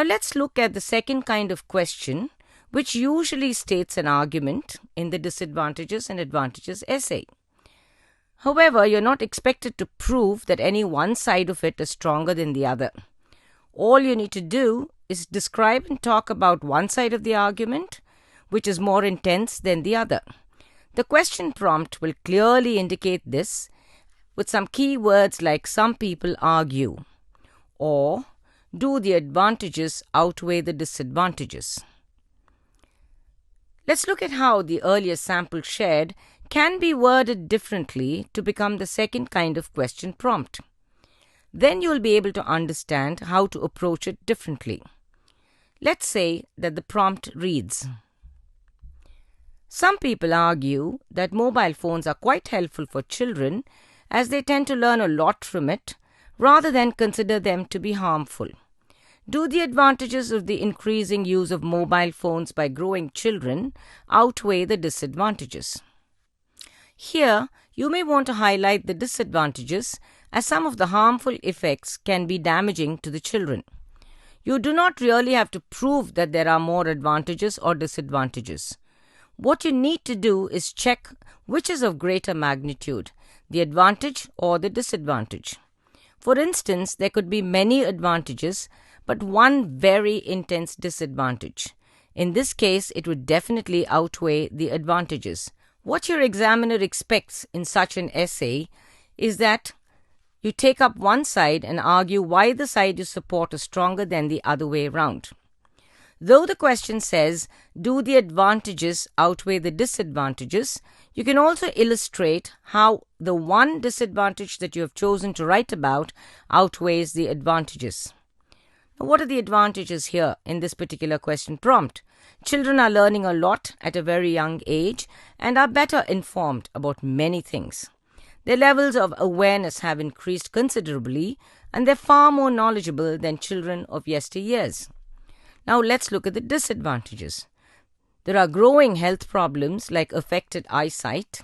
Now let's look at the second kind of question, which usually states an argument in the disadvantages and advantages essay. However, you're not expected to prove that any one side of it is stronger than the other. All you need to do is describe and talk about one side of the argument, which is more intense than the other. The question prompt will clearly indicate this with some key words like "some people argue" or "do the advantages outweigh the disadvantages?" Let's look at how the earlier sample shared can be worded differently to become the second kind of question prompt. Then you'll be able to understand how to approach it differently. Let's say that the prompt reads, "Some people argue that mobile phones are quite helpful for children as they tend to learn a lot from it rather than consider them to be harmful. Do the advantages of the increasing use of mobile phones by growing children outweigh the disadvantages?" Here, you may want to highlight the disadvantages as some of the harmful effects can be damaging to the children. You do not really have to prove that there are more advantages or disadvantages. What you need to do is check which is of greater magnitude, the advantage or the disadvantage. For instance, there could be many advantages, but one very intense disadvantage. In this case, it would definitely outweigh the advantages. What your examiner expects in such an essay is that you take up one side and argue why the side you support is stronger than the other way around. Though the question says, "do the advantages outweigh the disadvantages?" you can also illustrate how the one disadvantage that you have chosen to write about outweighs the advantages. Now, what are the advantages here in this particular question prompt? Children are learning a lot at a very young age and are better informed about many things. Their levels of awareness have increased considerably and they're far more knowledgeable than children of yesteryears. Now let's look at the disadvantages. There are growing health problems like affected eyesight,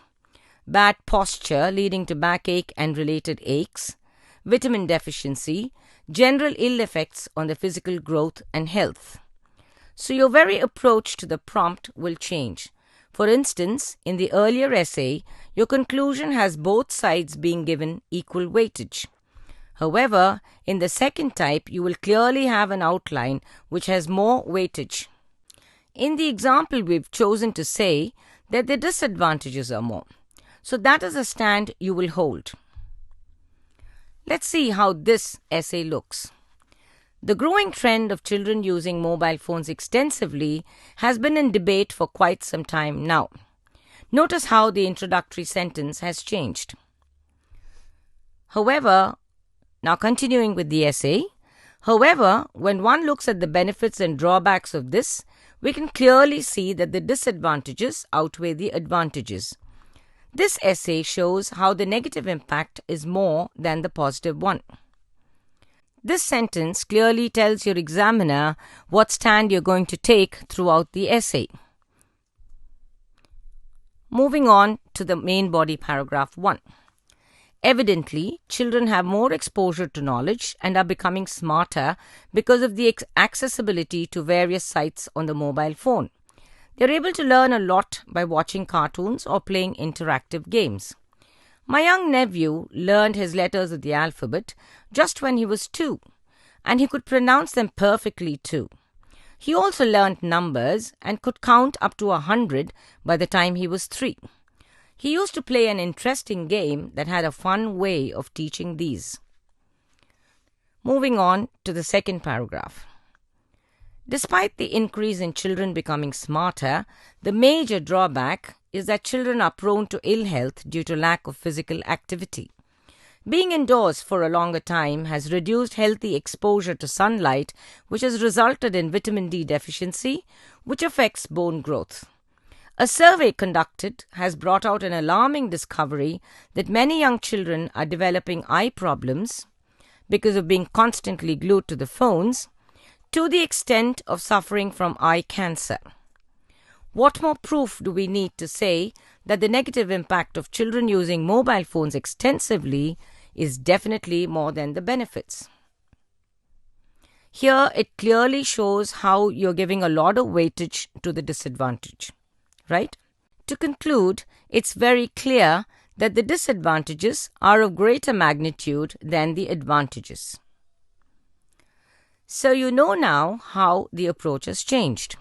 bad posture leading to backache and related aches, vitamin deficiency, general ill effects on the physical growth and health. So your very approach to the prompt will change. For instance, in the earlier essay, your conclusion has both sides being given equal weightage. However, in the second type, you will clearly have an outline which has more weightage. In the example, we've chosen to say that the disadvantages are more. So that is a stand you will hold. Let's see how this essay looks. The growing trend of children using mobile phones extensively has been in debate for quite some time now. Notice how the introductory sentence has changed. However, now continuing with the essay, when one looks at the benefits and drawbacks of this, we can clearly see that the disadvantages outweigh the advantages. This essay shows how the negative impact is more than the positive one. This sentence clearly tells your examiner what stand you're going to take throughout the essay. Moving on to the main body paragraph 1. Evidently, children have more exposure to knowledge and are becoming smarter because of the accessibility to various sites on the mobile phone. They're able to learn a lot by watching cartoons or playing interactive games. My young nephew learned his letters of the alphabet just when he was 2, and he could pronounce them perfectly too. He also learned numbers and could count up to 100 by the time he was 3. He used to play an interesting game that had a fun way of teaching these. Moving on to the second paragraph. Despite the increase in children becoming smarter, the major drawback is that children are prone to ill health due to lack of physical activity. Being indoors for a longer time has reduced healthy exposure to sunlight, which has resulted in vitamin D deficiency, which affects bone growth. A survey conducted has brought out an alarming discovery that many young children are developing eye problems because of being constantly glued to the phones, to the extent of suffering from eye cancer. What more proof do we need to say that the negative impact of children using mobile phones extensively is definitely more than the benefits? Here it clearly shows how you're giving a lot of weightage to the disadvantage, right? To conclude, it's very clear that the disadvantages are of greater magnitude than the advantages. So you know now how the approach has changed.